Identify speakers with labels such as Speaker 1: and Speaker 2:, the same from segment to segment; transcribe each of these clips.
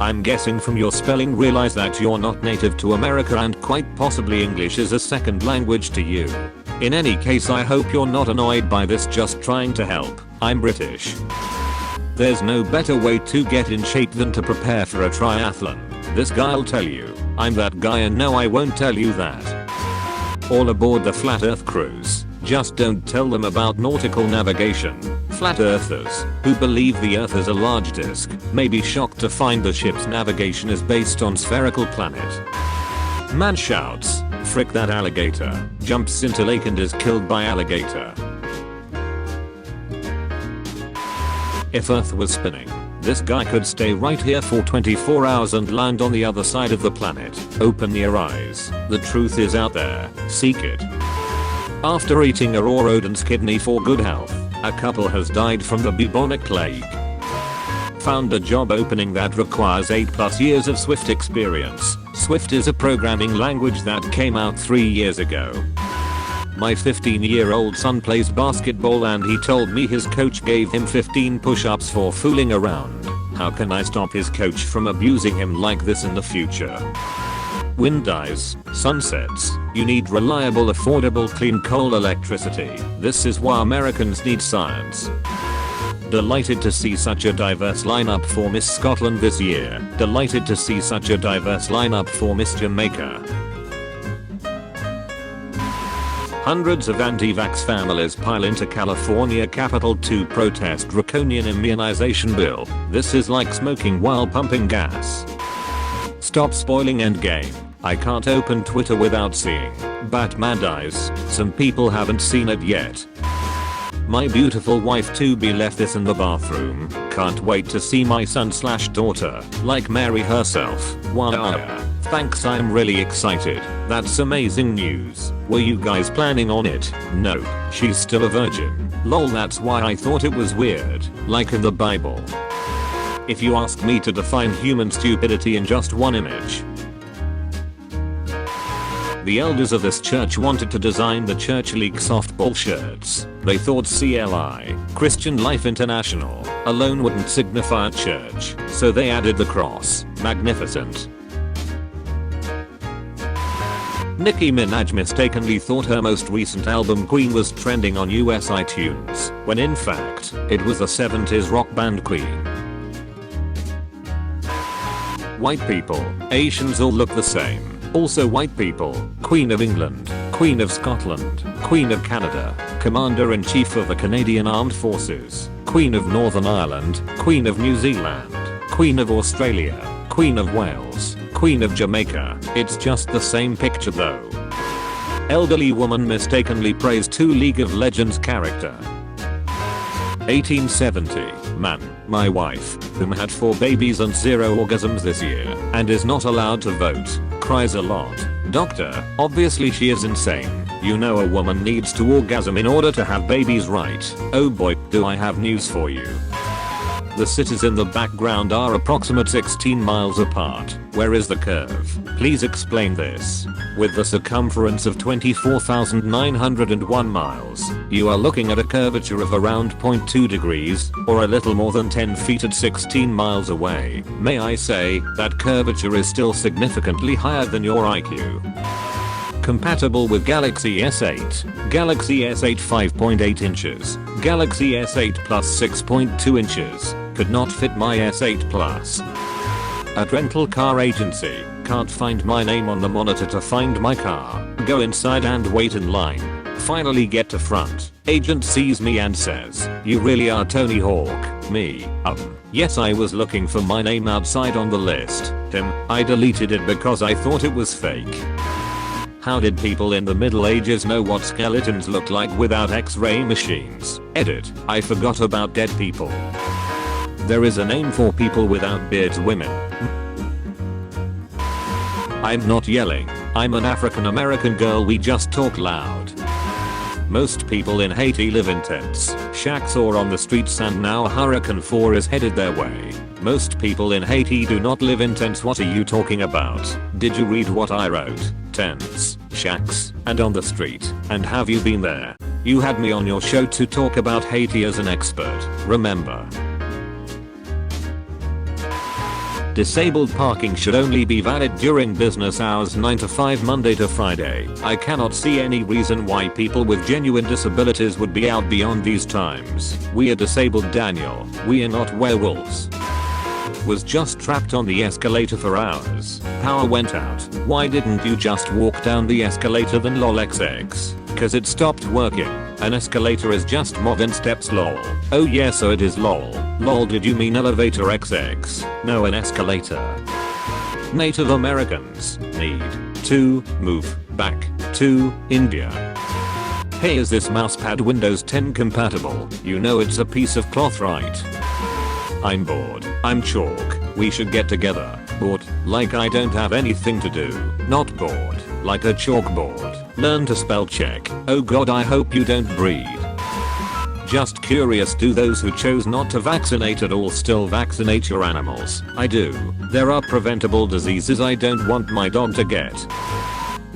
Speaker 1: I'm guessing from your spelling realize that you're not native to America and quite possibly English is a second language to you. In any case, I hope you're not annoyed by this, just trying to help. I'm British. There's no better way to get in shape than to prepare for a triathlon. This guy'll tell you. I'm that guy, and no, I won't tell you that. All aboard the Flat Earth cruise. Just don't tell them about nautical navigation. Flat earthers, who believe the earth is a large disk, may be shocked to find the ship's navigation is based on spherical planet. Man shouts, "Frick that alligator," jumps into lake and is killed by alligator. If Earth was spinning, this guy could stay right here for 24 hours and land on the other side of the planet. Open your eyes. The truth is out there. Seek it. After eating a raw rodent's kidney for good health, a couple has died from the bubonic plague. Found a job opening that requires 8+ years of Swift experience. Swift is a programming language that came out 3 years ago. My 15-year-old son plays basketball and he told me his coach gave him 15 push-ups for fooling around. How can I stop his coach from abusing him like this in the future? Wind dies, sun sets, you need reliable, affordable, clean coal electricity. This is why Americans need science. Delighted to see such a diverse lineup for Miss Scotland this year. Delighted to see such a diverse lineup for Miss Jamaica. Hundreds of anti-vax families pile into California Capitol to protest draconian immunization bill. This is like smoking while pumping gas. Stop spoiling Endgame. I can't open Twitter without seeing Batman dies. Some people haven't seen it yet. My beautiful wife to be left this in the bathroom. Can't wait to see my son/daughter, like Mary herself. Wow. Thanks, I'm really excited. That's amazing news. Were you guys planning on it? No, she's still a virgin. Lol, that's why I thought it was weird, like in the Bible. If you ask me to define human stupidity in just one image. The elders of this church wanted to design the church league softball shirts. They thought CLI, Christian Life International, alone wouldn't signify a church, so they added the cross. Magnificent. Nicki Minaj mistakenly thought her most recent album Queen was trending on US iTunes, when in fact, it was the 70s rock band Queen. White people, Asians all look the same. Also white people, Queen of England, Queen of Scotland, Queen of Canada, Commander-in-Chief of the Canadian Armed Forces, Queen of Northern Ireland, Queen of New Zealand, Queen of Australia, Queen of Wales, Queen of Jamaica. It's just the same picture though. Elderly woman mistakenly praised two League of Legends character. 1870, man, my wife, whom had 4 babies and 0 orgasms this year, and is not allowed to vote, cries a lot. Doctor, obviously she is insane. You know a woman needs to orgasm in order to have babies, right? Oh boy, do I have news for you. The cities in the background are approximate 16 miles apart. Where is the curve? Please explain this. With the circumference of 24,901 miles, you are looking at a curvature of around 0.2 degrees, or a little more than 10 feet at 16 miles away. May I say, that curvature is still significantly higher than your IQ. Compatible with Galaxy S8, Galaxy S8 5.8 inches, Galaxy S8 Plus 6.2 inches, could not fit my S8 Plus. At rental car agency, can't find my name on the monitor to find my car, go inside and wait in line. Finally get to front, agent sees me and says, "You really are Tony Hawk." Me, yes, I was looking for my name outside on the list. I deleted it because I thought it was fake. How did people in the Middle Ages know what skeletons looked like without X-ray machines? Edit, I forgot about dead people. There is a name for people without beards, women. I'm not yelling, I'm an African American girl, we just talk loud. Most people in Haiti live in tents, shacks or on the streets, and now Hurricane 4 is headed their way. Most people in Haiti do not live in tents. What are you talking about? Did you read what I wrote? Tents, shacks, and on the street. And have you been there? You had me on your show to talk about Haiti as an expert, remember? Disabled parking should only be valid during business hours 9 to 5 Monday to Friday. I cannot see any reason why people with genuine disabilities would be out beyond these times. We are disabled, Daniel. We are not werewolves. Was just trapped on the escalator for hours. Power went out. Why didn't you just walk down the escalator then lol xx? Cause it stopped working. An escalator is just more than steps lol. Oh yeah, so it is lol. Lol, did you mean elevator xx? No, an escalator. Native Americans need to move back to India. Hey, is this mousepad Windows 10 compatible? You know it's a piece of cloth, right? I'm bored. I'm chalk. We should get together. Bored, like I don't have anything to do. Not bored, like a chalkboard. Learn to spell check. Oh god, I hope you don't breed. Just curious, do those who chose not to vaccinate at all still vaccinate your animals? I do. There are preventable diseases I don't want my dog to get.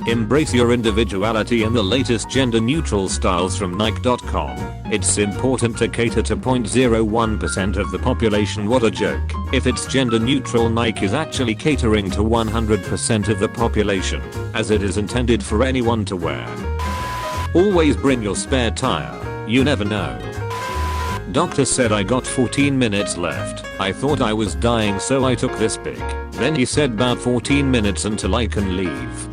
Speaker 1: Embrace your individuality in the latest gender neutral styles from Nike.com. It's important to cater to 0.01% of the population. What a joke. If it's gender neutral, Nike is actually catering to 100% of the population, as it is intended for anyone to wear. Always bring your spare tire. You never know. Doctor said I got 14 minutes left. I thought I was dying, so I took this pic. Then he said about 14 minutes until I can leave.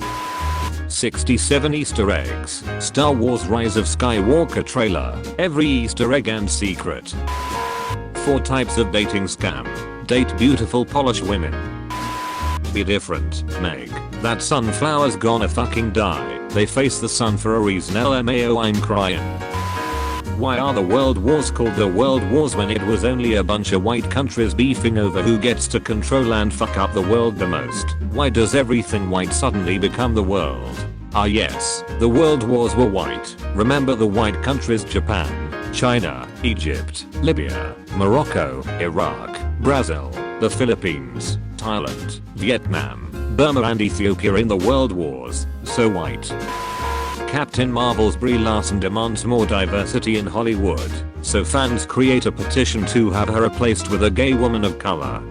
Speaker 1: 67 Easter eggs. Star Wars Rise of Skywalker trailer. Every Easter egg and secret. 4 types of dating scam. Date beautiful polished women. Be different, Meg. That sunflower's gonna fucking die. They face the sun for a reason. LMAO, I'm crying. Why are the world wars called the world wars when it was only a bunch of white countries beefing over who gets to control and fuck up the world the most? Why does everything white suddenly become the world? Ah yes, the world wars were white. Remember the white countries: Japan, China, Egypt, Libya, Morocco, Iraq, Brazil, the Philippines, Thailand, Vietnam, Burma and Ethiopia in the world wars. So white. Captain Marvel's Brie Larson demands more diversity in Hollywood, so fans create a petition to have her replaced with a gay woman of color.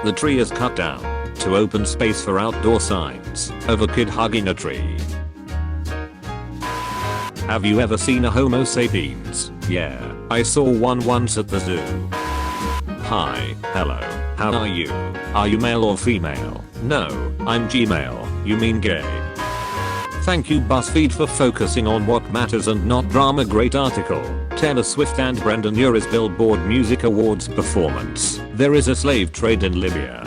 Speaker 1: The tree is cut down to open space for outdoor signs of a kid hugging a tree. Have you ever seen a Homo sapiens? Yeah, I saw one once at the zoo. Hi, hello, how are you? Are you male or female? No, I'm Gmail. You mean gay. Thank you BuzzFeed for focusing on what matters and not drama. Great article. Taylor Swift and Brandon Urie's Billboard Music Awards performance. There is a slave trade in Libya.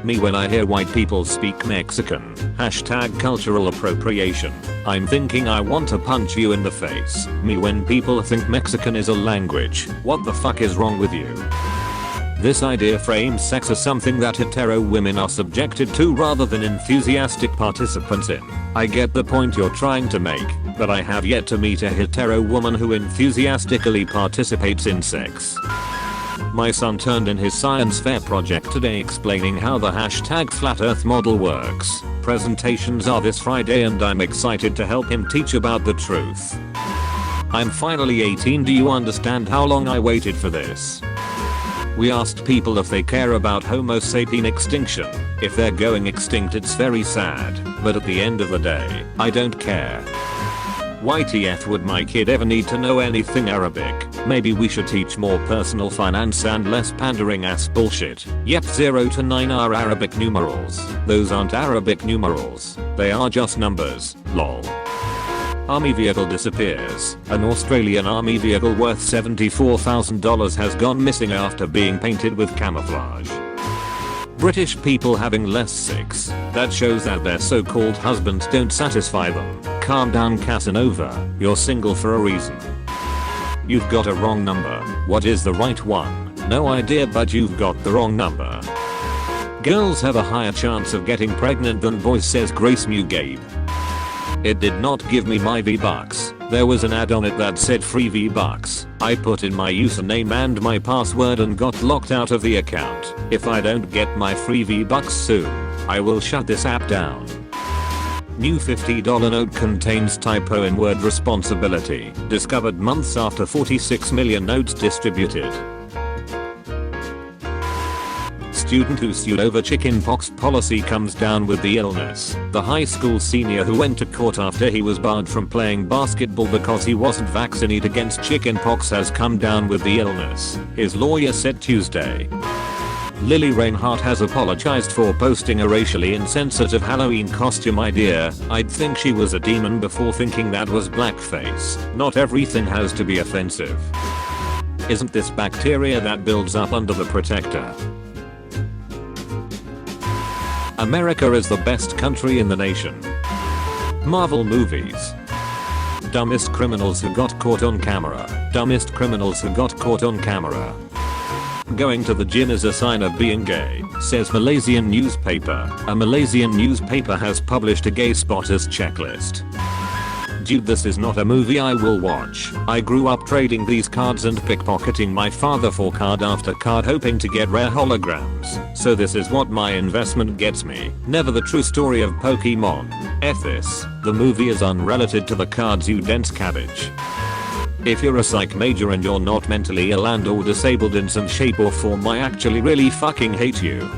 Speaker 1: Me when I hear white people speak Mexican. Hashtag cultural appropriation. I'm thinking I want to punch you in the face. Me when people think Mexican is a language. What the fuck is wrong with you? This idea frames sex as something that hetero women are subjected to rather than enthusiastic participants in. I get the point you're trying to make, but I have yet to meet a hetero woman who enthusiastically participates in sex. My son turned in his science fair project today explaining how the hashtag flat earth model works. Presentations are this Friday and I'm excited to help him teach about the truth. I'm finally 18. Do you understand how long I waited for this? We asked people if they care about Homo sapien extinction. If they're going extinct, it's very sad, but at the end of the day, I don't care. YTF would my kid ever need to know anything Arabic? Maybe we should teach more personal finance and less pandering ass bullshit. Yep, 0 to 9 are Arabic numerals. Those aren't Arabic numerals. They are just numbers, lol. Army vehicle disappears. An Australian army vehicle worth $74,000 has gone missing after being painted with camouflage. British people having less sex. That shows that their so-called husbands don't satisfy them. Calm down, Casanova. You're single for a reason. You've got a wrong number. What is the right one? No idea, but you've got the wrong number. Girls have a higher chance of getting pregnant than boys, says Grace Gabe. It did not give me my V-Bucks. There was an ad on it that said free V-Bucks. I put in my username and my password and got locked out of the account. If I don't get my free V-Bucks soon, I will shut this app down. New $50 note contains typo in word responsibility. Discovered months after 46 million notes distributed. student who sued over chickenpox policy comes down with the illness. The high school senior who went to court after he was barred from playing basketball because he wasn't vaccinated against chickenpox has come down with the illness, his lawyer said Tuesday. Lily Reinhart has apologized for posting a racially insensitive Halloween costume idea. I'd think she was a demon before thinking that was blackface. Not everything has to be offensive. Isn't this bacteria that builds up under the protector? America is the best country in the nation. Marvel movies. Dumbest criminals who got caught on camera. Dumbest criminals who got caught on camera. Going to the gym is a sign of being gay, says Malaysian newspaper. A Malaysian newspaper has published a gay spotters checklist. Dude, this is not a movie I will watch. I grew up trading these cards and pickpocketing my father for card after card hoping to get rare holograms. So this is what my investment gets me. Never the true story of Pokemon. F this. The movie is unrelated to the cards, you dense cabbage. If you're a psych major and you're not mentally ill and or disabled in some shape or form, I actually really fucking hate you.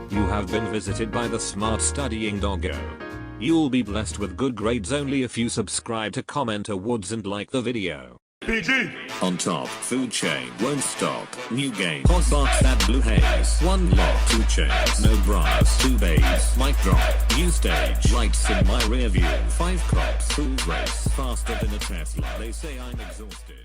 Speaker 1: You have been visited by the smart studying doggo. You'll be blessed with good grades only if you subscribe to Comment Awards and like the video. PG! On top, food chain won't stop. New game. Hot box that blue haze. One lock, 2 chains. No bras, 2 babes. Mic drop. New stage. Lights in my rear view. 5 cops. Food race. Faster than a Tesla. They say I'm exhausted.